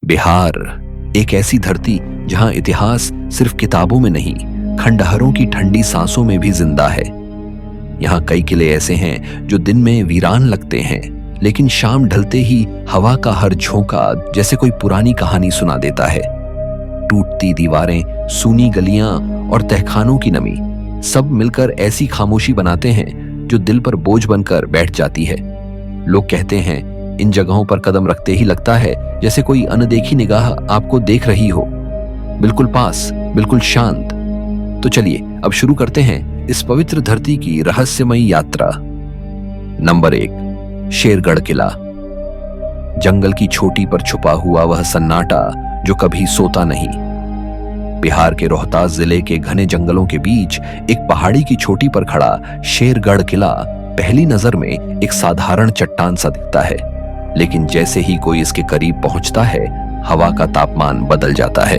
बिहार, एक ऐसी धरती जहां इतिहास सिर्फ किताबों में नहीं, खंडहरों की ठंडी सांसों में भी जिंदा है। यहाँ कई किले ऐसे हैं जो दिन में वीरान लगते हैं, लेकिन शाम ढलते ही हवा का हर झोंका जैसे कोई पुरानी कहानी सुना देता है। टूटती दीवारें, सूनी गलियां और तहखानों की नमी सब मिलकर ऐसी खामोशी बनाते हैं जो दिल पर बोझ बनकर बैठ जाती है। लोग कहते हैं इन जगहों पर कदम रखते ही लगता है जैसे कोई अनदेखी निगाह आपको देख रही हो, बिल्कुल पास, बिल्कुल शांत। तो चलिए अब शुरू करते हैं इस पवित्र धरती की रहस्यमयी यात्रा। नंबर 1, शेरगढ़ किला। जंगल की चोटी पर छुपा हुआ वह सन्नाटा जो कभी सोता नहीं। बिहार के रोहतास जिले के घने जंगलों के बीच एक पहाड़ी की चोटी पर खड़ा शेरगढ़ किला पहली नजर में एक साधारण चट्टान सा दिखता है, लेकिन जैसे ही कोई इसके करीब पहुंचता है, हवा का तापमान बदल जाता है।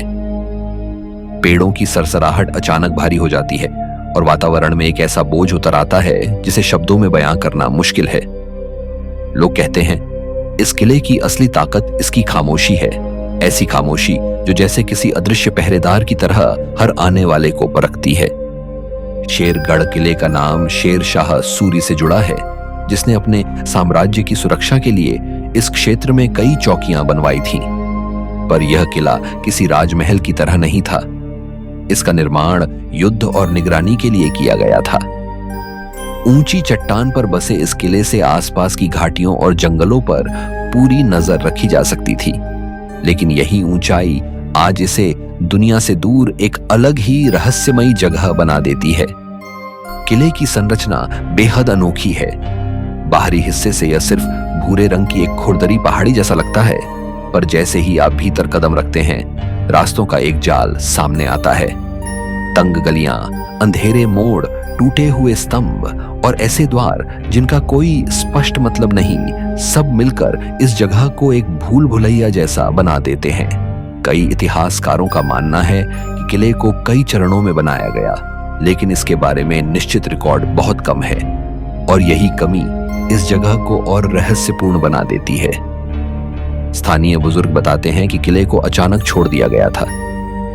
पेड़ों की सरसराहट अचानक भारी हो जाती है और वातावरण में एक ऐसा बोझ उतर आता है जिसे शब्दों में बयां करना मुश्किल है। लोग कहते हैं इस किले की असली ताकत इसकी खामोशी है, ऐसी खामोशी जो जैसे किसी अदृश्य पहरेदार की तरह हर आने वाले को परखती है। शेरगढ़ किले का नाम शेर शाह सूरी से जुड़ा है, जिसने अपने साम्राज्य की सुरक्षा के लिए इस क्षेत्र में कई चौकियां बनवाई थीं। पर यह किला किसी राजमहल की तरह नहीं था। इसका निर्माण युद्ध और निगरानी के लिए किया गया था। ऊंची चट्टान पर बसे इस किले से आसपास की घाटियों और जंगलों पर पूरी नजर रखी जा सकती थी, लेकिन यही ऊंचाई आज इसे दुनिया से दूर एक अलग ही रहस्यमयी जगह बना देती है। किले की संरचना बेहद अनोखी है। बाहरी हिस्से से यह सिर्फ भूरे रंग की एक खुरदरी पहाड़ी जैसा लगता है, पर जैसे ही आप भीतर कदम रखते हैं, रास्तों का एक जाल सामने आता है। तंग गलियां, अंधेरे मोड़, टूटे हुए स्तंभ और ऐसे द्वार जिनका कोई स्पष्ट मतलब नहीं, सब मिलकर इस जगह को एक भूल भुलैया जैसा बना देते हैं। कई इतिहासकारों का मानना है कि किले को कई चरणों में बनाया गया, लेकिन इसके बारे में निश्चित रिकॉर्ड बहुत कम है, और यही कमी इस जगह को और रहस्यपूर्ण बना देती है। स्थानीय बुजुर्ग बताते हैं कि किले को अचानक छोड़ दिया गया था।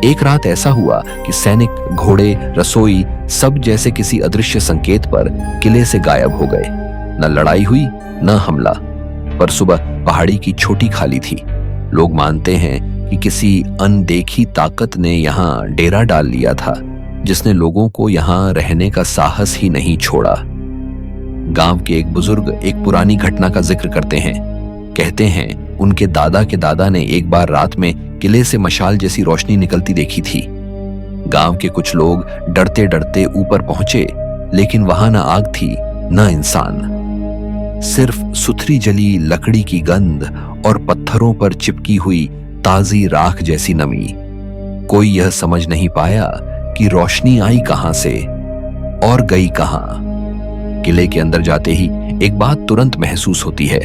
एक रात ऐसा हुआ कि सैनिक, घोड़े, रसोई सब जैसे किसी अदृश्य संकेत पर किले से गायब हो गए। न लड़ाई हुई, न हमला, पर सुबह पहाड़ी की छोटी खाली थी। लोग मानते हैं कि किसी अनदेखी ताकत ने यहाँ डेरा डाल लिया था, जिसने लोगों को यहाँ रहने का साहस ही नहीं छोड़ा। गांव के एक बुजुर्ग एक पुरानी घटना का जिक्र करते हैं। कहते हैं उनके दादा के दादा ने एक बार रात में किले से मशाल जैसी रोशनी निकलती देखी थी। गांव के कुछ लोग डरते डरते ऊपर पहुंचे, लेकिन वहां न आग थी, न इंसान। सिर्फ सुथरी जली लकड़ी की गंध और पत्थरों पर चिपकी हुई ताजी राख जैसी नमी। कोई यह समझ नहीं पाया कि रोशनी आई कहां से और गई कहां। किले के अंदर जाते ही एक बात तुरंत महसूस होती है।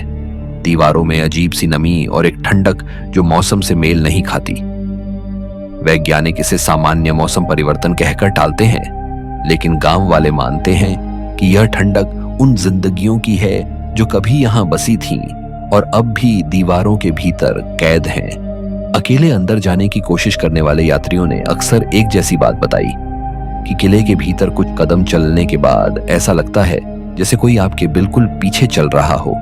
दीवारों में अजीब सी नमी और एक ठंडक जो मौसम से मेल नहीं खाती। वैज्ञानिक इसे सामान्य मौसम परिवर्तन कहकर टालते हैं, लेकिन गांव वाले मानते हैं कि यह ठंडक उन जिंदगियों की है जो कभी यहां बसी थीं और अब भी दीवारों के भीतर कैद हैं। अकेले अंदर जाने की कोशिश करने वाले यात्रियों ने अक्सर एक जैसी बात बताई कि किले के भीतर कुछ कदम चलने के बाद ऐसा लगता है जैसे कोई आपके बिल्कुल पीछे चल रहा हो।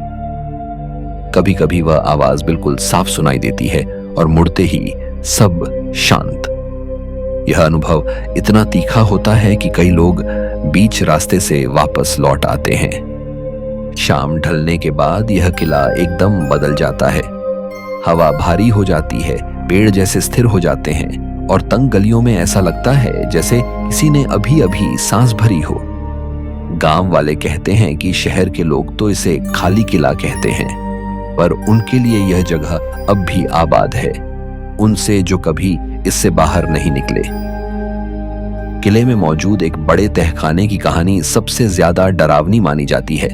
कभी कभी वह आवाज बिल्कुल साफ सुनाई देती है और मुड़ते ही सब शांत। यह अनुभव इतना तीखा होता है कि कई लोग बीच रास्ते से वापस लौट आते हैं। शाम ढलने के बाद यह किला एकदम बदल जाता है। हवा भारी हो जाती है, पेड़ जैसे स्थिर हो जाते हैं और तंग गलियों में ऐसा लगता है जैसे किसी ने अभी अभी सांस भरी हो। गांव वाले कहते हैं कि शहर के लोग तो इसे खाली किला कहते हैं, पर उनके लिए यह जगह अब भी आबाद है, उनसे जो कभी इससे बाहर नहीं निकले। किले में मौजूद एक बड़े तहखाने की कहानी सबसे ज्यादा डरावनी मानी जाती है।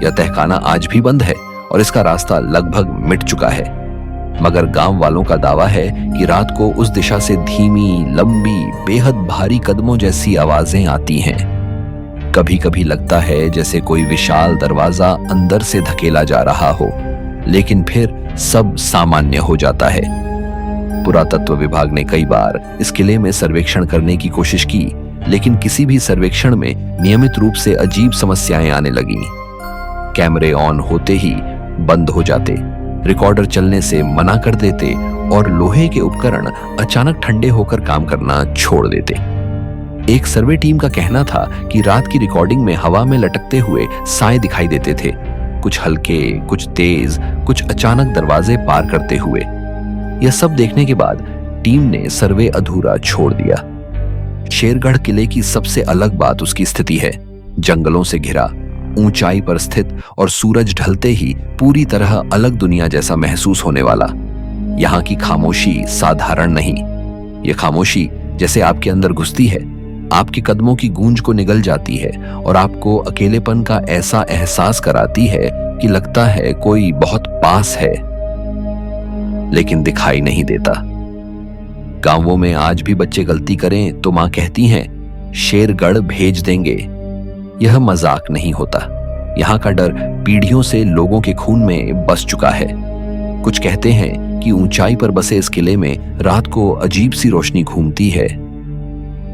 यह तहखाना आज भी बंद है और इसका रास्ता लगभग मिट चुका है, मगर गांव वालों का दावा है कि रात को उस दिशा से धीमी, लंबी, बेहद भारी कदमों जैसी आवाजें आती हैं। कभी कभी लगता है जैसे कोई विशाल दरवाजा अंदर से धकेला जा रहा हो, लेकिन फिर सब सामान्य हो जाता है। पुरातत्व विभाग ने कई बार इस किले में सर्वेक्षण करने की कोशिश की, लेकिन किसी भी सर्वेक्षण में नियमित रूप से अजीब समस्याएं आने लगी। कैमरे ऑन होते ही बंद हो जाते, रिकॉर्डर चलने से मना कर देते और लोहे के उपकरण अचानक ठंडे होकर काम करना छोड़ देते। एक सर्वे टीम का कहना था कि रात की रिकॉर्डिंग में हवा में लटकते हुए साए दिखाई देते थे, कुछ हल्के, कुछ तेज, कुछ अचानक दरवाजे पार करते हुए। यह सब देखने के बाद टीम ने सर्वे अधूरा छोड़ दिया। शेरगढ़ किले की सबसे अलग बात उसकी स्थिति है। जंगलों से घिरा, ऊंचाई पर स्थित और सूरज ढलते ही पूरी तरह अलग दुनिया जैसा महसूस होने वाला। यहाँ की खामोशी साधारण नहीं। यह खामोशी जैसे आपके अंदर घुसती है, आपके कदमों की गूंज को निगल जाती है और आपको अकेलेपन का ऐसा एहसास कराती है कि लगता है कोई बहुत पास है, लेकिन दिखाई नहीं देता। गांवों में आज भी बच्चे गलती करें तो मां कहती हैं, शेरगढ़ भेज देंगे। यह मजाक नहीं होता। यहाँ का डर पीढ़ियों से लोगों के खून में बस चुका है। कुछ कहते हैं कि ऊंचाई पर बसे इस किले में रात को अजीब सी रोशनी घूमती है।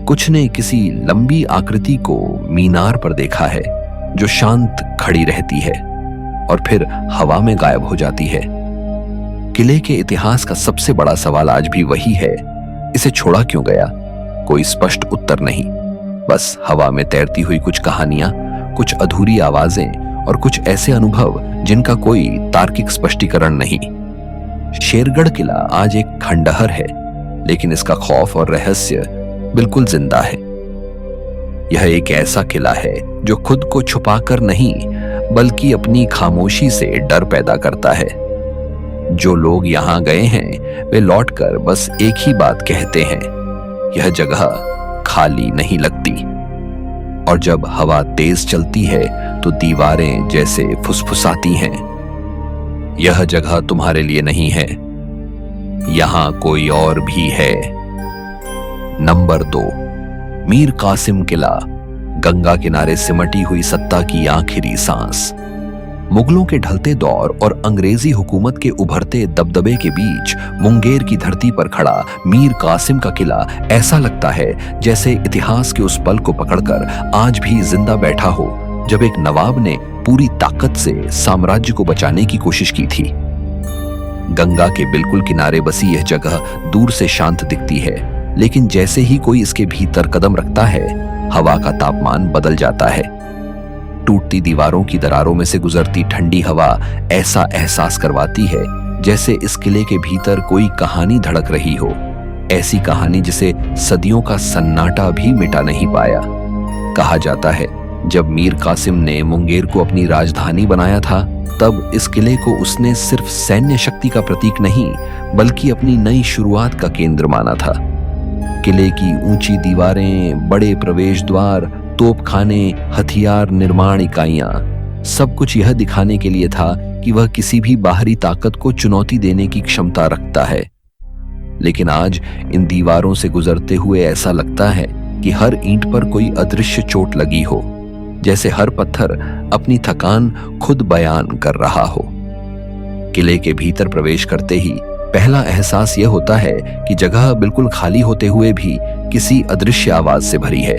कुछ ने किसी लंबी आकृति को मीनार पर देखा है जो शांत खड़ी रहती है और फिर हवा में गायब हो जाती है। किले के इतिहास का सबसे बड़ा सवाल आज भी वही है, इसे छोड़ा क्यों गया? कोई स्पष्ट उत्तर नहीं, बस हवा में तैरती हुई कुछ कहानियां, कुछ अधूरी आवाजें और कुछ ऐसे अनुभव जिनका कोई तार्किक स्पष्टीकरण नहीं। शेरगढ़ किला आज एक खंडहर है, लेकिन इसका खौफ और रहस्य बिल्कुल जिंदा है। यह एक ऐसा किला है जो खुद को छुपाकर नहीं, बल्कि अपनी खामोशी से डर पैदा करता है। जो लोग यहां गए हैं वे लौटकर बस एक ही बात कहते हैं, यह जगह खाली नहीं लगती। और जब हवा तेज चलती है तो दीवारें जैसे फुसफुसाती हैं। यह जगह तुम्हारे लिए नहीं है, यहां कोई और भी है। नंबर 2, मीर कासिम किला, गंगा किनारे सिमटी हुई सत्ता की आखिरी सांस। मुगलों के ढलते दौर और अंग्रेजी हुकूमत के उभरते दबदबे के बीच मुंगेर की धरती पर खड़ा मीर कासिम का किला ऐसा लगता है जैसे इतिहास के उस पल को पकड़कर आज भी जिंदा बैठा हो जब एक नवाब ने पूरी ताकत से साम्राज्य को बचाने की कोशिश की थी। गंगा के बिल्कुल किनारे बसी यह जगह दूर से शांत दिखती है, लेकिन जैसे ही कोई इसके भीतर कदम रखता है, हवा का तापमान बदल जाता है। टूटती दीवारों की दरारों में से गुजरती ठंडी हवा ऐसा एहसास करवाती है जैसे इस किले के भीतर कोई कहानी धड़क रही हो, ऐसी कहानी जिसे सदियों का सन्नाटा भी मिटा नहीं पाया। कहा जाता है जब मीर कासिम ने मुंगेर को अपनी राजधानी बनाया था, तब इस किले को उसने सिर्फ सैन्य शक्ति का प्रतीक नहीं, बल्कि अपनी नई शुरुआत का केंद्र माना था। किले की ऊंची दीवारें, बड़े प्रवेश द्वार, तोपखाने, हथियार निर्माण इकाइयां, सब कुछ यह दिखाने के लिए था कि वह किसी भी बाहरी ताकत को चुनौती देने की क्षमता रखता है। लेकिन आज इन दीवारों से गुजरते हुए ऐसा लगता है कि हर ईंट पर कोई अदृश्य चोट लगी हो, जैसे हर पत्थर अपनी थकान खुद बयान कर रहा हो। किले के भीतर प्रवेश करते ही पहला एहसास यह होता है कि जगह बिल्कुल खाली होते हुए भी किसी अदृश्य आवाज से भरी है।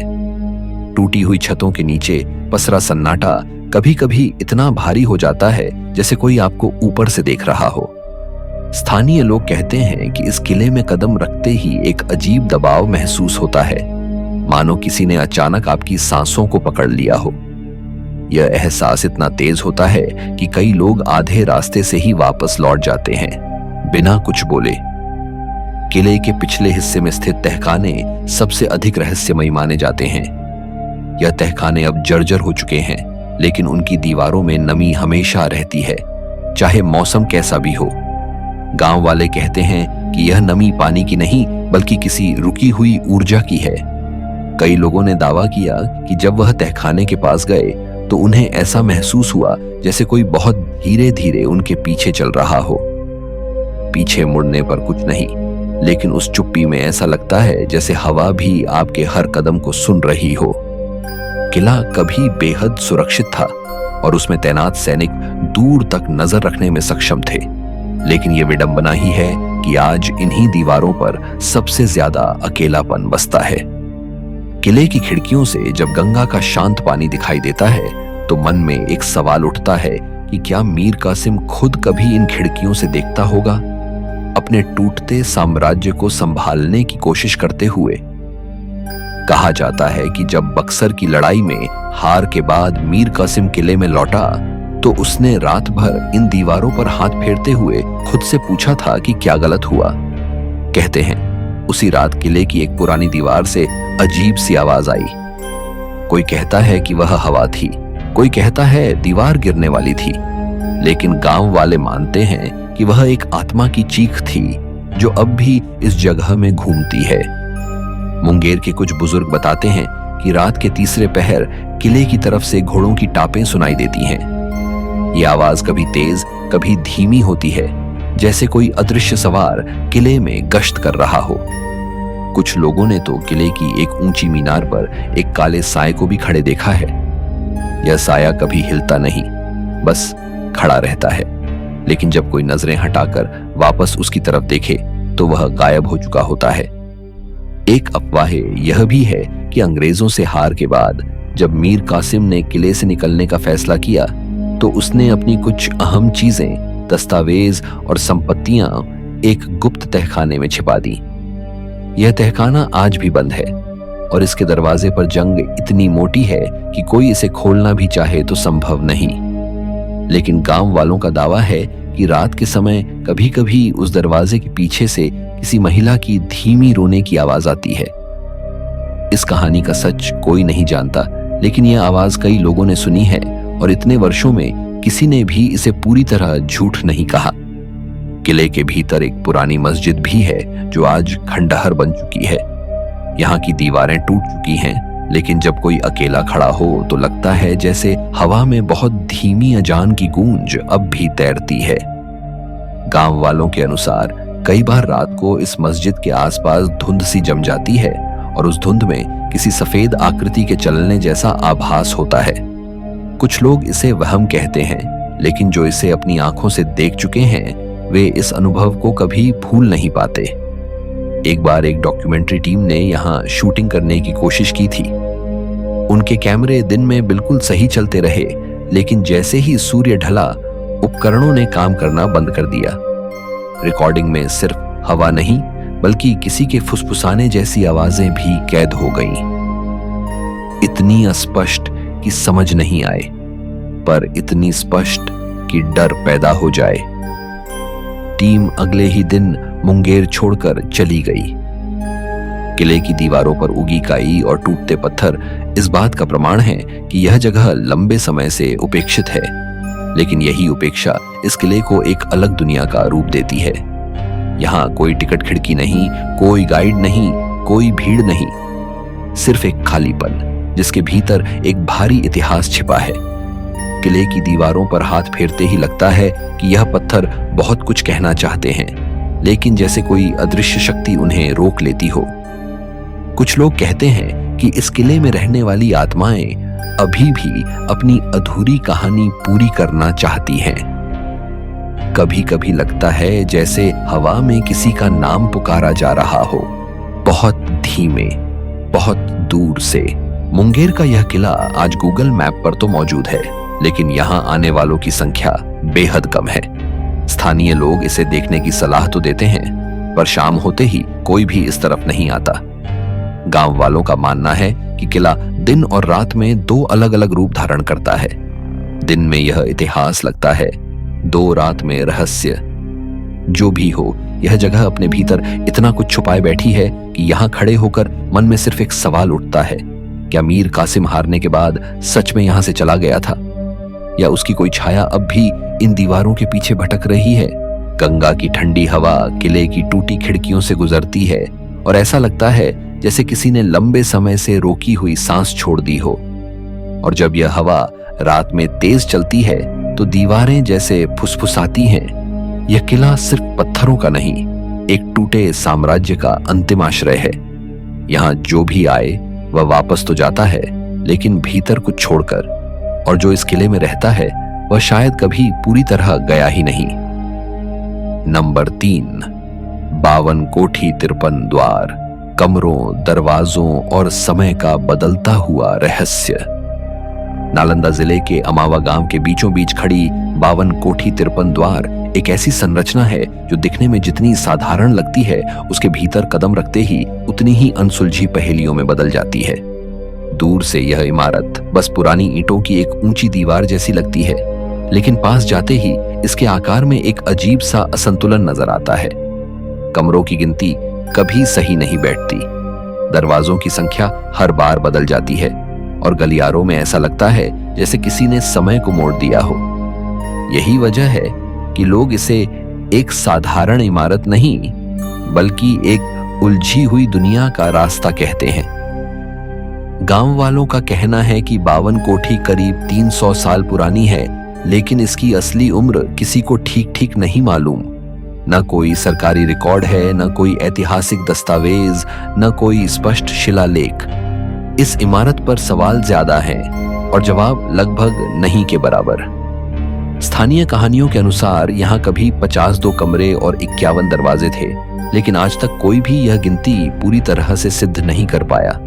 टूटी हुई छतों के नीचे पसरा सन्नाटा कभी कभी इतना भारी हो जाता है जैसे कोई आपको ऊपर से देख रहा हो। स्थानीय लोग कहते हैं कि इस किले में कदम रखते ही एक अजीब दबाव महसूस होता है, मानो किसी ने अचानक आपकी सांसों को पकड़ लिया हो। यह एहसास इतना तेज होता है कि कई लोग आधे रास्ते से ही वापस लौट जाते हैं, बिना कुछ बोले। किले के पिछले हिस्से में स्थित तहखाने सबसे अधिक रहस्यमयी माने जाते हैं। यह तहखाने अब जर्जर हो चुके हैं, लेकिन उनकी दीवारों में नमी हमेशा रहती है, चाहे मौसम कैसा भी हो। गांव वाले कहते हैं कि यह नमी पानी की नहीं, बल्कि किसी रुकी हुई ऊर्जा की है। कई लोगों ने दावा किया कि जब वह तहखाने के पास गए तो उन्हें ऐसा महसूस हुआ जैसे कोई बहुत धीरे धीरे उनके पीछे चल रहा हो। पीछे मुड़ने पर कुछ नहीं, लेकिन उस चुप्पी में ऐसा लगता है जैसे हवा भी आपके हर कदम को सुन रही हो। किला कभी बेहद सुरक्षित था और उसमें तैनात सैनिक दूर तक नजर रखने में सक्षम थे, लेकिन ये विडंबना ही है कि आज इन्हीं दीवारों पर सबसे ज्यादा अकेलापन बसता है। किले की खिड़कियों से जब गंगा का शांत पानी दिखाई देता है तो मन में एक सवाल उठता है कि क्या मीर कासिम खुद कभी इन खिड़कियों से देखता होगा, अपने टूटते साम्राज्य को संभालने की कोशिश करते हुए। कहा जाता है कि जब बक्सर की लड़ाई में हार के बाद मीर कासिम किले में लौटा तो उसने रात भर इन दीवारों पर हाथ फेरते हुए खुद से पूछा था कि क्या गलत हुआ। कहते हैं उसी रात किले की एक पुरानी दीवार से अजीब सी आवाज आई। कोई कहता है कि वह हवा थी, कोई कहता है दीवार गिरने वाली थी, लेकिन गांव वाले मानते हैं कि वह एक आत्मा की चीख थी जो अब भी इस जगह में घूमती है। मुंगेर के कुछ बुजुर्ग बताते हैं कि रात के तीसरे पहर किले की तरफ से घोड़ों की टापें सुनाई देती हैं। ये आवाज कभी तेज कभी धीमी होती है, जैसे कोई अदृश्य सवार किले में गश्त कर रहा हो। कुछ लोगों ने तो किले की एक ऊंची मीनार पर एक काले साए को भी खड़े देखा है। यह साया कभी हिलता नहीं, बस खड़ा रहता है, लेकिन जब कोई नजरें हटाकर वापस उसकी तरफ देखे तो वह गायब हो चुका होता है। एक अफवाह यह भी है कि अंग्रेजों से हार के बाद जब मीर कासिम ने किले से निकलने का फैसला किया तो उसने अपनी कुछ अहम चीजें, दस्तावेज और संपत्तियां एक गुप्त तहखाने में छिपा दी। यह तहखाना आज भी बंद है और इसके दरवाजे पर जंग इतनी मोटी है कि कोई इसे खोलना भी चाहे तो संभव नहीं। लेकिन गांव वालों का दावा है कि रात के समय कभी कभी उस दरवाजे के पीछे से किसी महिला की धीमी रोने की आवाज आती है। इस कहानी का सच कोई नहीं जानता, लेकिन यह आवाज कई लोगों ने सुनी है और इतने वर्षों में किसी ने भी इसे पूरी तरह झूठ नहीं कहा। किले के भीतर एक पुरानी मस्जिद भी है जो आज खंडहर बन चुकी है। यहाँ की दीवारें टूट चुकी हैं, लेकिन जब कोई अकेला खड़ा हो तो लगता है जैसे हवा में बहुत धीमी अजान की गूंज अब भी तैरती है। गांव वालों के अनुसार कई बार रात को इस मस्जिद के आसपास धुंध सी जम जाती है और उस धुंध में किसी सफेद आकृति के चलने जैसा आभास होता है। कुछ लोग इसे वहम कहते हैं, लेकिन जो इसे अपनी आंखों से देख चुके हैं वे इस अनुभव को कभी भूल नहीं पाते। एक बार एक डॉक्यूमेंट्री टीम ने यहाँ शूटिंग करने की कोशिश की थी। उनके कैमरे दिन में बिल्कुल सही चलते रहे, लेकिन जैसे ही सूर्य ढला उपकरणों ने काम करना बंद कर दिया। रिकॉर्डिंग में सिर्फ हवा नहीं बल्कि किसी के फुसफुसाने जैसी आवाजें भी कैद हो गईं। इतनी अस्पष्ट कि समझ नहीं आए, पर इतनी स्पष्ट कि डर पैदा हो जाए। टीम अगले ही दिन मुंगेर छोड़कर चली गई। किले की दीवारों पर उगी काई और टूटते पत्थर इस बात का प्रमाण है कि यह जगह लंबे समय से उपेक्षित है, लेकिन यही उपेक्षा इस किले को एक अलग दुनिया का रूप देती है। यहाँ कोई टिकट खिड़की नहीं, कोई गाइड नहीं, कोई भीड़ नहीं, सिर्फ एक खालीपन जिसके भीतर एक भारी इतिहास छिपा है। किले की दीवारों पर हाथ फेरते ही लगता है कि यह पत्थर बहुत कुछ कहना चाहते हैं, लेकिन जैसे कोई अदृश्य शक्ति उन्हें रोक लेती हो। कुछ लोग कहते हैं कि इस किले में रहने वाली आत्माएं अभी भी अपनी अधूरी कहानी पूरी करना चाहती हैं। कभी कभी लगता है जैसे हवा में किसी का नाम पुकारा जा रहा हो, बहुत धीमे, बहुत दूर से। मुंगेर का यह किला आज गूगल मैप पर तो मौजूद है, लेकिन यहाँ आने वालों की संख्या बेहद कम है। स्थानीय लोग इसे देखने की सलाह तो देते हैं, पर शाम होते ही कोई भी इस तरफ नहीं आता। गांव वालों का मानना है कि किला दिन और रात में दो अलग अलग रूप धारण करता है। दिन में यह इतिहास लगता है, दो रात में रहस्य। जो भी हो, यह जगह अपने भीतर इतना कुछ छुपाए बैठी है कि यहाँ खड़े होकर मन में सिर्फ एक सवाल उठता है, क्या मीर कासिम हारने के बाद सच में यहाँ से चला गया था, या उसकी कोई छाया अब भी इन दीवारों के पीछे भटक रही है। गंगा की ठंडी हवा किले की टूटी खिड़कियों से गुजरती है और ऐसा लगता है जैसे किसी ने लंबे समय से रोकी हुई सांस छोड़ दी हो। और जब यह हवा रात में तेज चलती है तो दीवारें जैसे फुसफुसाती हैं। यह किला सिर्फ पत्थरों का नहीं, एक टूटे साम्राज्य का अंतिम आश्रय है। यहाँ जो भी आए वह वापस तो जाता है, लेकिन भीतर कुछ छोड़कर, और जो इस किले में रहता है वह शायद कभी पूरी तरह गया ही नहीं। नंबर 3, 52 कोठी 53 द्वार, कमरों, दरवाजों और समय का बदलता हुआ रहस्य। नालंदा जिले के अमावा गांव के बीचों बीच खड़ी 52 कोठी 53 द्वार एक ऐसी संरचना है जो दिखने में जितनी साधारण लगती है, उसके भीतर कदम रखते ही उतनी ही अनसुलझी पहेलियों में बदल जाती है। दूर से यह इमारत बस पुरानी ईंटों की एक ऊंची दीवार जैसी लगती है, लेकिन पास जाते ही इसके आकार में एक अजीब सा असंतुलन नजर आता है। कमरों की गिनती कभी सही नहीं बैठती, दरवाजों की संख्या हर बार बदल जाती है और गलियारों में ऐसा लगता है जैसे किसी ने समय को मोड़ दिया हो। यही वजह है कि लोग इसे एक साधारण इमारत नहीं, बल्कि एक उलझी हुई दुनिया का रास्ता कहते हैं। गांव वालों का कहना है कि 52 कोठी करीब 300 साल पुरानी है, लेकिन इसकी असली उम्र किसी को ठीक ठीक नहीं मालूम। न कोई सरकारी रिकॉर्ड है, न कोई ऐतिहासिक दस्तावेज, न कोई स्पष्ट शिलालेख। इस इमारत पर सवाल ज्यादा हैं और जवाब लगभग नहीं के बराबर। स्थानीय कहानियों के अनुसार यहाँ कभी 52 कमरे और 51 दरवाजे थे, लेकिन आज तक कोई भी यह गिनती पूरी तरह से सिद्ध नहीं कर पाया।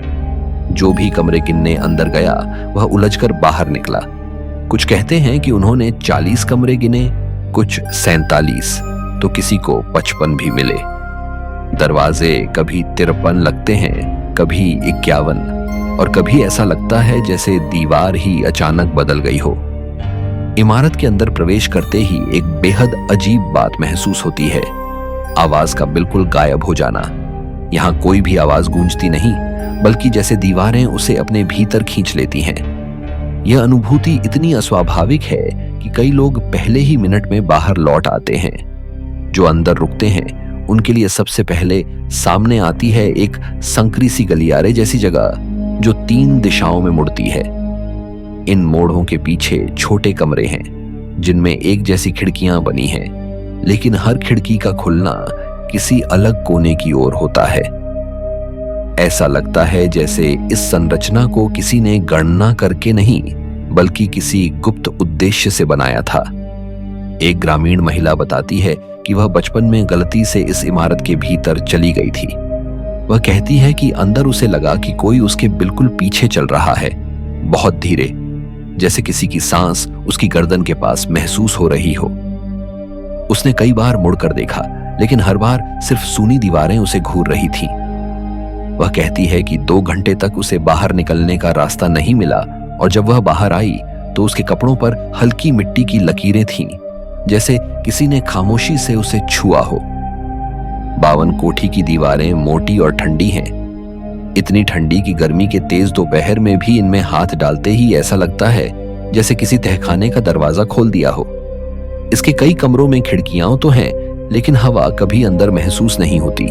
जो भी कमरे गिनने अंदर गया वह उलझकर बाहर निकला। कुछ कहते हैं कि उन्होंने 40 कमरे गिने, कुछ 47, तो किसी को 55 भी मिले। दरवाजे कभी 53 लगते हैं, कभी 51, और कभी ऐसा लगता है जैसे दीवार ही अचानक बदल गई हो। इमारत के अंदर प्रवेश करते ही एक बेहद अजीब बात महसूस होती है, आवाज का बिल्कुल गायब हो जाना। यहाँ कोई भी आवाज गूंजती नहीं, बल्कि जैसे दीवारें उसे अपने भीतर खींच लेती हैं। यह अनुभूति इतनी अस्वाभाविक है कि कई लोग पहले ही मिनट में बाहर लौट आते हैं। जो अंदर रुकते हैं उनके लिए सबसे पहले सामने आती है एक संकरी सी गलियारे जैसी जगह जो 3 दिशाओं में मुड़ती है। इन मोड़ों के पीछे छोटे कमरे हैं जिनमें एक जैसी खिड़कियां बनी हैं, लेकिन हर खिड़की का खुलना किसी अलग कोने की ओर होता है। ऐसा लगता है जैसे इस संरचना को किसी ने गणना करके नहीं, बल्कि किसी गुप्त उद्देश्य से बनाया था। एक ग्रामीण महिला बताती है कि वह बचपन में गलती से इस इमारत के भीतर चली गई थी। वह कहती है कि अंदर उसे लगा कि कोई उसके बिल्कुल पीछे चल रहा है, बहुत धीरे, जैसे किसी की सांस उसकी गर्दन के पास महसूस हो रही हो। उसने कई बार मुड़कर देखा, लेकिन हर बार सिर्फ सूनी दीवारें उसे घूर रही थीं। वह कहती है कि 2 घंटे तक उसे बाहर निकलने का रास्ता नहीं मिला, और जब वह बाहर आई तो उसके कपड़ों पर हल्की मिट्टी की लकीरें थीं, जैसे किसी ने खामोशी से उसे छुआ हो। 52 कोठी की दीवारें मोटी और ठंडी हैं, इतनी ठंडी कि गर्मी के तेज दोपहर में भी इनमें हाथ डालते ही ऐसा लगता है जैसे किसी तहखाने का दरवाजा खोल दिया हो। इसके कई कमरों में खिड़कियां तो हैं, लेकिन हवा कभी अंदर महसूस नहीं होती।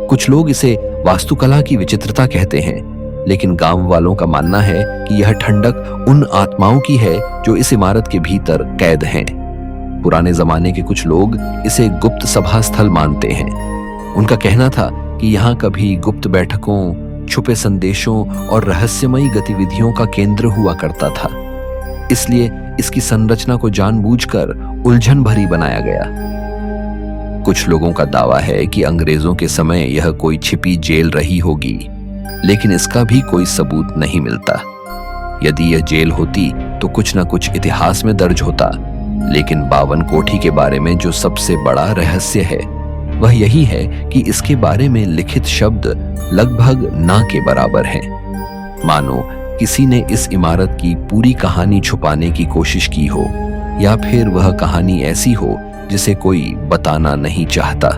कुछ लोग इसे वास्तुकला की विचित्रता कहते हैं, लेकिन गांव वालों का मानना है कि यह ठंडक उन आत्माओं की है जो इस इमारत के भीतर कैद हैं। पुराने जमाने के कुछ लोग इसे गुप्त सभा स्थल मानते हैं। उनका कहना था कि यहाँ कभी गुप्त बैठकों, छुपे संदेशों और रहस्यमयी गतिविधियों का केंद्र हुआ करता था। इसलिए इसकी संरचना को जानबूझकर उलझन भरी बनाया गया। कुछ लोगों का दावा है कि अंग्रेजों के समय यह कोई छिपी जेल रही होगी, लेकिन इसका भी कोई सबूत नहीं मिलता। यदि यह जेल होती तो कुछ न कुछ इतिहास में दर्ज होता, लेकिन 52 कोठी के बारे में जो सबसे बड़ा रहस्य है वह यही है कि इसके बारे में लिखित शब्द लगभग ना के बराबर हैं। मानो किसी ने इस इमारत की पूरी कहानी छुपाने की कोशिश की हो, या फिर वह कहानी ऐसी हो जिसे कोई बताना नहीं चाहता।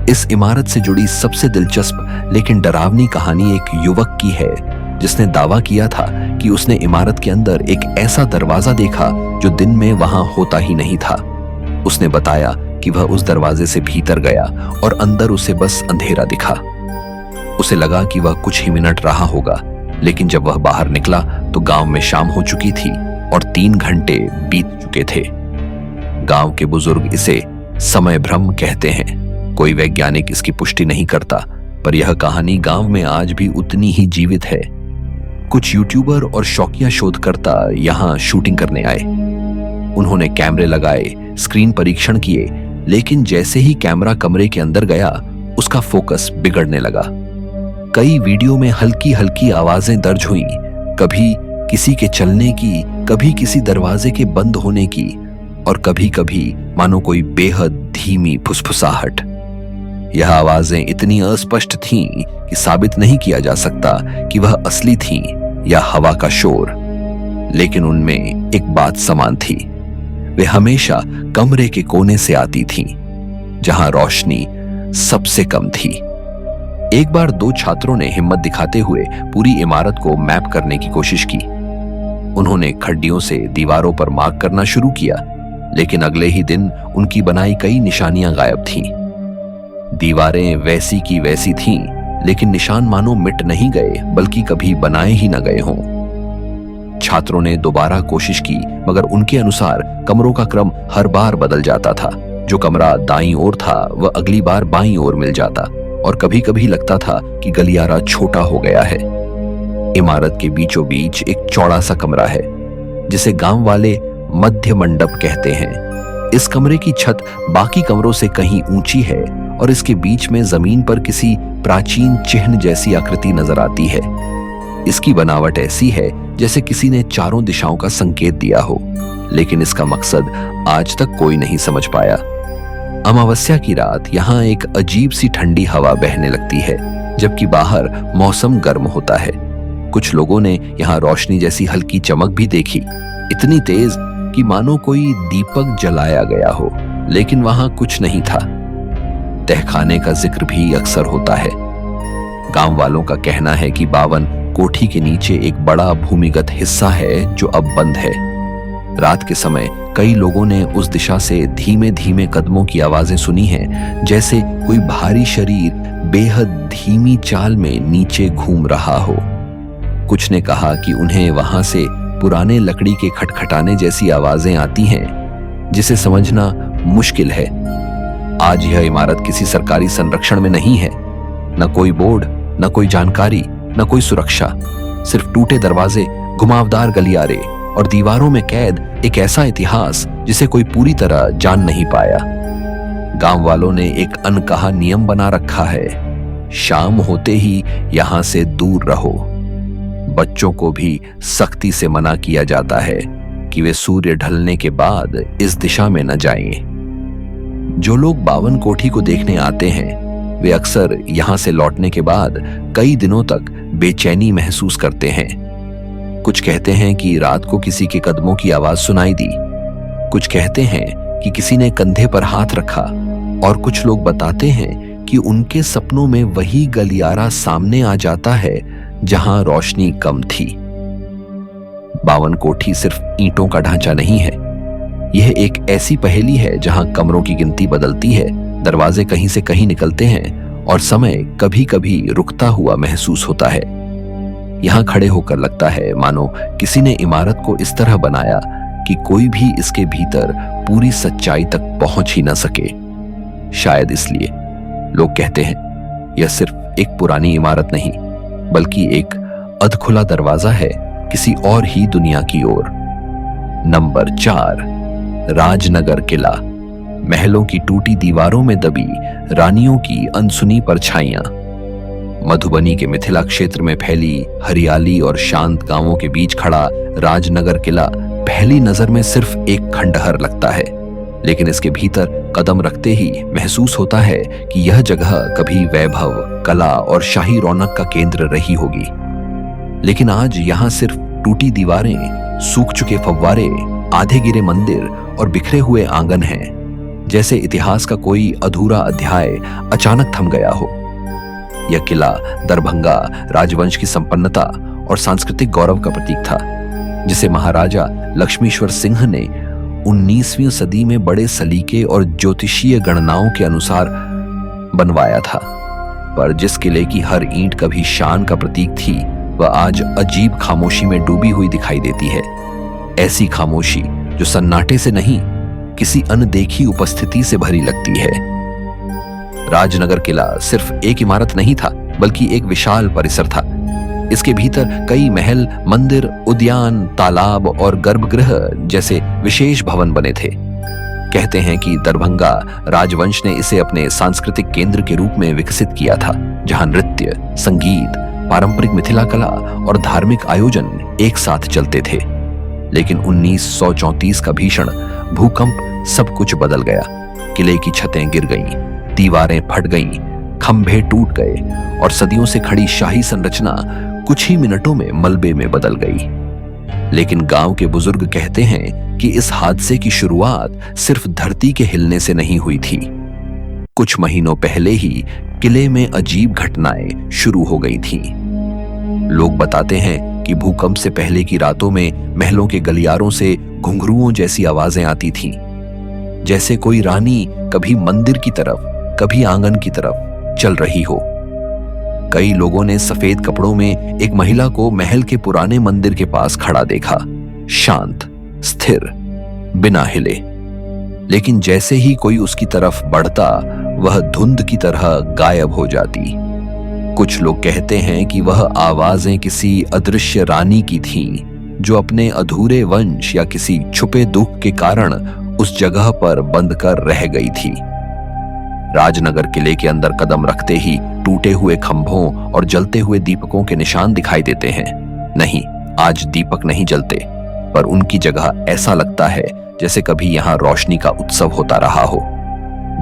इस इमारत से जुड़ी सबसे दिलचस्प लेकिन डरावनी कहानी एक युवक की है, जिसने दावा किया था कि उसने इमारत के अंदर एक ऐसा दरवाजा देखा जो दिन में वहां होता ही नहीं था। उसने बताया कि वह उस दरवाजे से भीतर गया और अंदर उसे बस अंधेरा दिखा। उसे लगा कि वह कुछ ही मिनट रहा होगा, लेकिन जब वह बाहर निकला तो गांव में शाम हो चुकी थी और 3 घंटे बीत चुके थे। गांव के बुजुर्ग इसे समय भ्रम कहते हैं। कोई वैज्ञानिक इसकी पुष्टि नहीं करता, पर यह कहानी गांव में आज भी उतनी ही जीवित है। कुछ यूट्यूबर और शौकिया शोधकर्ता यहाँ शूटिंग करने आए। उन्होंने कैमरे लगाए, स्क्रीन परीक्षण किए, लेकिन जैसे ही कैमरा कमरे के अंदर गया उसका फोकस बिगड़ने लगा। कई वीडियो में हल्की हल्की आवाजें दर्ज हुई, कभी किसी के चलने की, कभी किसी दरवाजे के बंद होने की, और कभी कभी मानो कोई बेहद धीमी फुसफुसाहट। यह आवाजें इतनी अस्पष्ट थीं कि साबित नहीं किया जा सकता कि वह असली थीं या हवा का शोर, लेकिन उनमें एक बात समान थी। वे हमेशा कमरे के कोने से आती थीं, जहां रोशनी सबसे कम थी। एक बार 2 छात्रों ने हिम्मत दिखाते हुए पूरी इमारत को मैप करने की कोशिश की। उन्होंने खड्डियों से दीवारों पर मार्क करना शुरू किया, लेकिन अगले ही दिन उनकी बनाई कई निशानियां गायब थीं। दीवारें वैसी की वैसी थीं, लेकिन निशान मानो मिट नहीं गए, बल्कि कभी बनाए ही न गए हों। छात्रों ने दोबारा कोशिश की, मगर उनके अनुसार कमरों का क्रम हर बार बदल जाता था। जो कमरा दाईं ओर था वह अगली बार बाईं ओर मिल जाता, और कभी कभी लगता था कि गलियारा छोटा हो गया है। इमारत के बीचों बीच एक चौड़ा सा कमरा है, जिसे गांव वाले मध्य मंडप कहते हैं। इस कमरे की छत बाकी कमरों से कहीं ऊंची है, और इसके बीच में जमीन पर किसी प्राचीन चिन्ह जैसी आकृति नजर आती है। इसकी बनावट ऐसी है जैसे किसी ने चारों दिशाओं का संकेत दिया हो, लेकिन इसका मकसद आज तक कोई नहीं समझ पाया। अमावस्या की रात यहाँ एक अजीब सी ठंडी हवा बहने लगती है, जबकि बाहर मौसम गर्म होता है। कुछ लोगों ने यहाँ रोशनी जैसी हल्की चमक भी देखी, इतनी तेज कि मानो कोई दीपक जलाया गया हो, लेकिन वहां कुछ नहीं था। तहखाने का जिक्र भी अक्सर होता है। गांव वालों का कहना है कि 52 कोठी के नीचे एक बड़ा भूमिगत हिस्सा है जो अब बंद है। रात के समय कई लोगों ने उस दिशा से धीमे धीमे कदमों की आवाजें सुनी हैं, जैसे कोई भारी शरीर बेहद धीमी चाल में नीचे घूम रहा हो। कुछ ने कहा कि उन्हें वहां से पुराने लकड़ी के खटखटाने जैसी आवाजें आती हैं, जिसे समझना मुश्किल है। आज यह इमारत किसी सरकारी संरक्षण में नहीं है, न कोई बोर्ड, न कोई जानकारी, न कोई सुरक्षा, सिर्फ टूटे दरवाजे, घुमावदार गलियारे और दीवारों में कैद एक ऐसा इतिहास जिसे कोई पूरी तरह जान नहीं पाया। गांव वालों ने एक अनकहा नियम बना रखा है, शाम होते ही यहां से दूर रहो। बच्चों को भी सख्ती से मना किया जाता है कि वे सूर्य ढलने के बाद इस दिशा में न जाएं। जो लोग 52 कोठी को देखने आते हैं, वे अक्सर यहां से लौटने के बाद कई दिनों तक बेचैनी महसूस करते हैं। कुछ कहते हैं कि रात को किसी के कदमों की आवाज सुनाई दी, कुछ कहते हैं कि किसी ने कंधे पर हाथ रखा, और कुछ लोग बताते हैं कि उनके सपनों में वही गलियारा सामने आ जाता है जहां रोशनी कम थी। 52 कोठी सिर्फ ईंटों का ढांचा नहीं है, यह एक ऐसी पहेली है जहां कमरों की गिनती बदलती है, दरवाजे कहीं से कहीं निकलते हैं, और समय कभी कभी रुकता हुआ महसूस होता है। यहां खड़े होकर लगता है मानो किसी ने इमारत को इस तरह बनाया कि कोई भी इसके भीतर पूरी सच्चाई तक पहुंच ही न सके। शायद इसलिए लोग कहते हैं यह सिर्फ एक पुरानी इमारत नहीं, बल्कि एक अधखुला दरवाजा है किसी और ही दुनिया की ओर। नंबर 4, राजनगर किला। महलों की टूटी दीवारों में दबी रानियों की अनसुनी परछाइयां। मधुबनी के मिथिला क्षेत्र में फैली हरियाली और शांत गांवों के बीच खड़ा राजनगर किला पहली नजर में सिर्फ एक खंडहर लगता है, लेकिन इसके भीतर कदम रखते ही महसूस होता है कि यह जगह कभी वैभव, कला और शाही रौनक का केंद्र रही होगी। लेकिन आज यहां सिर्फ टूटी दीवारें, सूख चुके फव्वारे, आधे गिरे मंदिर और बिखरे हुए आंगन हैं, जैसे इतिहास का कोई अधूरा अध्याय अचानक थम गया हो। यह किला दरभंगा राजवंश की संपन्नता और सांस्कृतिक गौरव का प्रतीक था, जिसे महाराजा लक्ष्मीश्वर सिंह ने 19वीं सदी में बड़े सलीके और ज्योतिषीय गणनाओं के अनुसार बनवाया था। पर जिस किले की हर ईंट कभी शान का प्रतीक थी, वह आज अजीब खामोशी में डूबी हुई दिखाई देती है। ऐसी खामोशी जो सन्नाटे से नहीं, किसी अनदेखी उपस्थिति से भरी लगती है। राजनगर किला सिर्फ एक इमारत नहीं था, बल्कि एक विशाल परिसर था। इसके भीतर कई महल, मंदिर, उद्यान, तालाब और गर्भगृह जैसे विशेष भवन बने थे। कहते हैं कि दरभंगा राजवंश ने इसे अपने सांस्कृतिक केंद्र के रूप में विकसित किया था, जहां नृत्य, संगीत, पारंपरिक मिथिला कला और धार्मिक आयोजन एक साथ चलते थे। लेकिन 1934 का भीषण भूकंप सब कुछ बदल गया। किले की छतें गिर गईं, दीवारें फट गईं, खंभे टूट गए और सदियों से खड़ी शाही संरचना कुछ ही मिनटों में मलबे में बदल गई। लेकिन गांव के बुजुर्ग कहते हैं कि इस हादसे की शुरुआत सिर्फ धरती के हिलने से नहीं हुई थी। कुछ महीनों पहले ही किले में अजीब घटनाएं शुरू हो गई थीं। लोग बताते हैं कि भूकंप से पहले की रातों में महलों के गलियारों से घुंघरुओं जैसी आवाजें आती थीं, जैसे कोई रानी कभी मंदिर की तरफ, कभी आंगन की तरफ चल रही हो। कई लोगों ने सफेद कपड़ों में एक महिला को महल के पुराने मंदिर के पास खड़ा देखा, शांत, स्थिर, बिना हिले। लेकिन जैसे ही कोई उसकी तरफ बढ़ता, वह धुंध की तरह गायब हो जाती। कुछ लोग कहते हैं कि वह आवाजें किसी अदृश्य रानी की थीं, जो अपने अधूरे वंश या किसी छुपे दुख के कारण उस जगह पर बंद कर रह गई थी। राजनगर किले के अंदर कदम रखते ही टूटे हुए खंभों और जलते हुए दीपकों के निशान दिखाई देते हैं। नहीं, आज दीपक नहीं जलते, पर उनकी जगह ऐसा लगता है जैसे कभी यहाँ रोशनी का उत्सव होता रहा हो।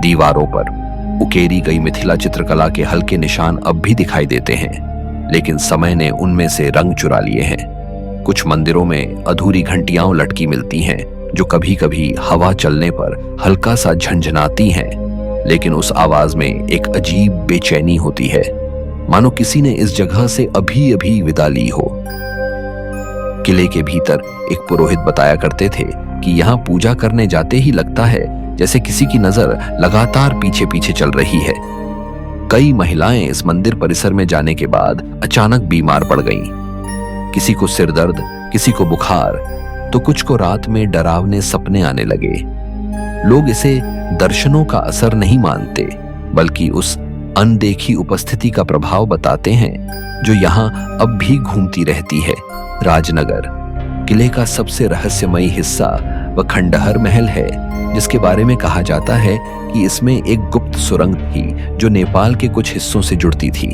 दीवारों पर उकेरी गई मिथिला चित्रकला के हल्के निशान अब भी दिखाई देते हैं, लेकिन समय ने उनमें से रंग चुरा लिए हैं। कुछ मंदिरों में अधूरी घंटियां लटकी मिलती हैं, जो कभी कभी हवा चलने पर हल्का सा झंझनाती हैं, लेकिन उस आवाज में एक अजीब बेचैनी होती है, मानो किसी ने इस जगह से अभी अभी विदा ली हो। किले के भीतर एक पुरोहित बताया करते थे कि यहाँ पूजा करने जाते ही लगता है जैसे किसी की नजर लगातार पीछे पीछे चल रही है। कई महिलाएं इस मंदिर परिसर में जाने के बाद अचानक बीमार पड़ गईं। किसी को सिर दर्द, किसी को बुखार, तो कुछ को रात में डरावने सपने आने लगे। लोग इसे दर्शनों का असर नहीं मानते, बल्कि उस अनदेखी उपस्थिति का प्रभाव बताते हैं जो यहाँ अब भी घूमती रहती है। राजनगर किले का सबसे रहस्यमयी हिस्सा वह खंडहर महल है, जिसके बारे में कहा जाता है कि इसमें एक गुप्त सुरंग थी जो नेपाल के कुछ हिस्सों से जुड़ती थी।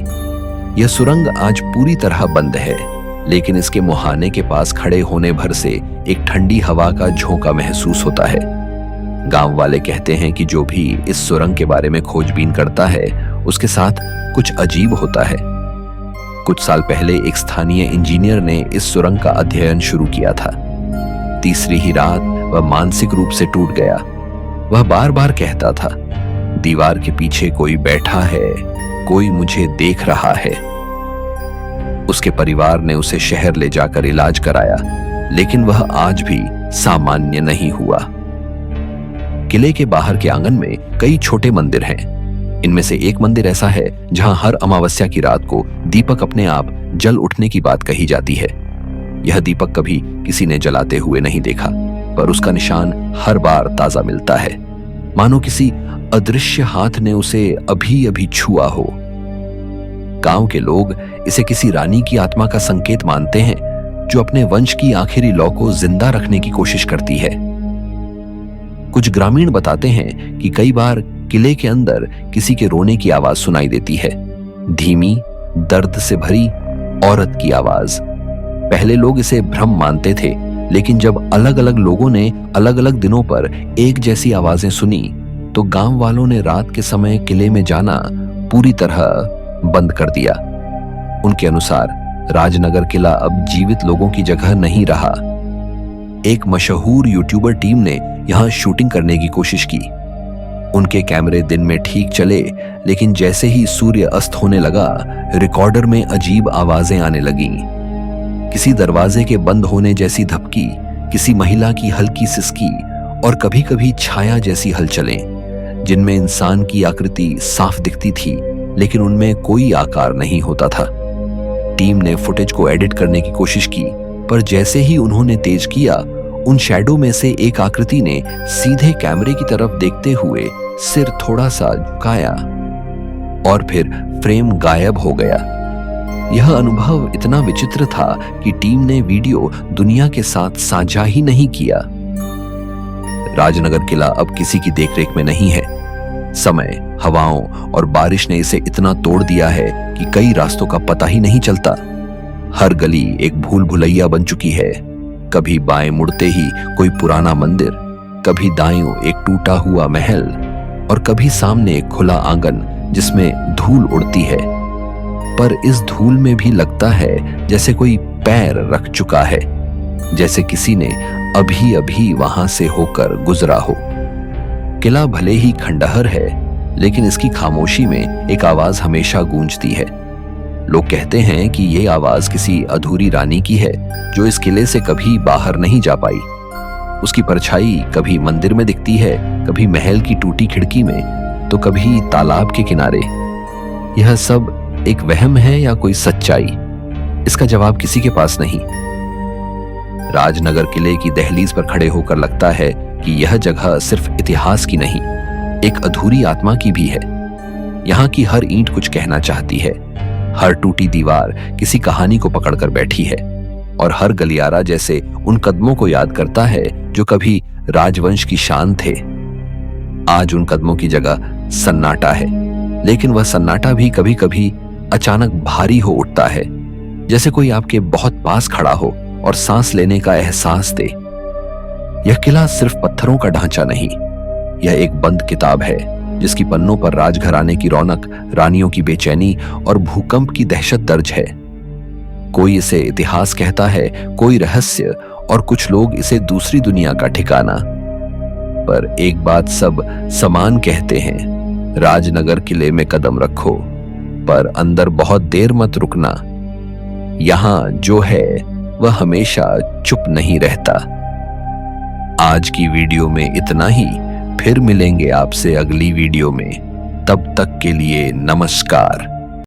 यह सुरंग आज पूरी तरह बंद है, लेकिन इसके मुहाने के पास खड़े होने भर से एक ठंडी हवा का झोंका महसूस होता है। गांव वाले कहते हैं कि जो भी इस सुरंग के बारे में खोजबीन करता है, उसके साथ कुछ अजीब होता है। कुछ साल पहले एक स्थानीय इंजीनियर ने इस सुरंग का अध्ययन शुरू किया था। तीसरी ही रात वह मानसिक रूप से टूट गया। वह बार बार कहता था, दीवार के पीछे कोई बैठा है, कोई मुझे देख रहा है। उसके परिवार ने उसे शहर ले जाकर इलाज कराया, लेकिन वह आज भी सामान्य नहीं हुआ। किले के बाहर के आंगन में कई छोटे मंदिर हैं। इनमें से एक मंदिर ऐसा है जहां हर अमावस्या की रात को दीपक अपने आप जल उठने की बात कही जाती है। यह दीपक कभी किसी ने जलाते हुए नहीं देखा, पर उसका निशान हर बार ताजा मिलता है, मानो किसी अदृश्य हाथ ने उसे अभी अभी छुआ हो। गांव के लोग इसे किसी रानी की आत्मा का संकेत मानते हैं, जो अपने वंश की आखिरी लौ को जिंदा रखने की कोशिश करती है। कुछ ग्रामीण बताते हैं कि कई बार किले के अंदर किसी के रोने की आवाज सुनाई देती है, धीमी, दर्द से भरी औरत की आवाज। पहले लोग इसे भ्रम मानते थे, लेकिन जब अलग अलग लोगों ने अलग अलग दिनों पर एक जैसी आवाजें सुनी, तो गांव वालों ने रात के समय किले में जाना पूरी तरह बंद कर दिया। उनके अनुसार राजनगर किला अब जीवित लोगों की जगह नहीं रहा। एक मशहूर यूट्यूबर टीम ने यहां शूटिंग करने की कोशिश की। उनके कैमरे दिन में ठीक चले, लेकिन जैसे ही सूर्य अस्त होने लगा, रिकॉर्डर में अजीब आवाजें आने लगीं। किसी दरवाजे के बंद होने जैसी धपकी, किसी महिला की हल्की सिसकी और कभी कभी छाया जैसी हलचलें, जिनमें इंसान की आकृति साफ दिखती थी, लेकिन उनमें कोई आकार नहीं होता था। टीम ने फुटेज को एडिट करने की कोशिश की, पर जैसे ही उन्होंने तेज किया, उन शैडो में से एक आकृति ने सीधे कैमरे की तरफ देखते हुए सिर थोड़ा सा झुकाया और फिर फ्रेम गायब हो गया। यह अनुभव इतना विचित्र था कि टीम ने वीडियो दुनिया के साथ साझा ही नहीं किया। राजनगर किला अब किसी की देखरेख में नहीं है। समय, हवाओं और बारिश ने इसे इतना तोड़ दिया है कि कई रास्तों का पता ही नहीं चलता। हर गली एक भूल भुलैया बन चुकी है। कभी बाएं मुड़ते ही कोई पुराना मंदिर, कभी दाएं एक टूटा हुआ महल और कभी सामने एक खुला आंगन जिसमें धूल उड़ती है। पर इस धूल में भी लगता है जैसे कोई पैर रख चुका है, जैसे किसी ने अभी अभी वहां से होकर गुजरा हो। किला भले ही खंडहर है, लेकिन इसकी खामोशी में एक आवाज हमेशा गूंजती है। लोग कहते हैं कि ये आवाज किसी अधूरी रानी की है जो इस किले से कभी बाहर नहीं जा पाई। उसकी परछाई कभी मंदिर में दिखती है, कभी महल की टूटी खिड़की में, तो कभी तालाब के किनारे। यह सब एक वहम है या कोई सच्चाई? इसका जवाब किसी के पास नहीं। राजनगर किले की दहलीज पर खड़े होकर लगता है कि यह जगह सिर्फ इतिहास की नहीं, एक अधूरी आत्मा की भी है। यहाँ की हर ईंट कुछ कहना चाहती है, हर टूटी दीवार किसी कहानी को पकड़कर बैठी है और हर गलियारा जैसे उन कदमों को याद करता है जो कभी राजवंश की शान थे। आज उन कदमों की जगह सन्नाटा है, लेकिन वह सन्नाटा भी कभी कभी अचानक भारी हो उठता है, जैसे कोई आपके बहुत पास खड़ा हो और सांस लेने का एहसास दे। यह किला सिर्फ पत्थरों का ढांचा नहीं, यह एक बंद किताब है जिसकी पन्नों पर राजघराने की रौनक, रानियों की बेचैनी और भूकंप की दहशत दर्ज है। कोई इसे इतिहास कहता है, कोई रहस्य, और कुछ लोग इसे दूसरी दुनिया का ठिकाना। पर एक बात सब समान कहते हैं, राजनगर किले में कदम रखो, पर अंदर बहुत देर मत रुकना। यहां जो है वह हमेशा चुप नहीं रहता। आज की वीडियो में इतना ही, फिर मिलेंगे आपसे अगली वीडियो में। तब तक के लिए नमस्कार।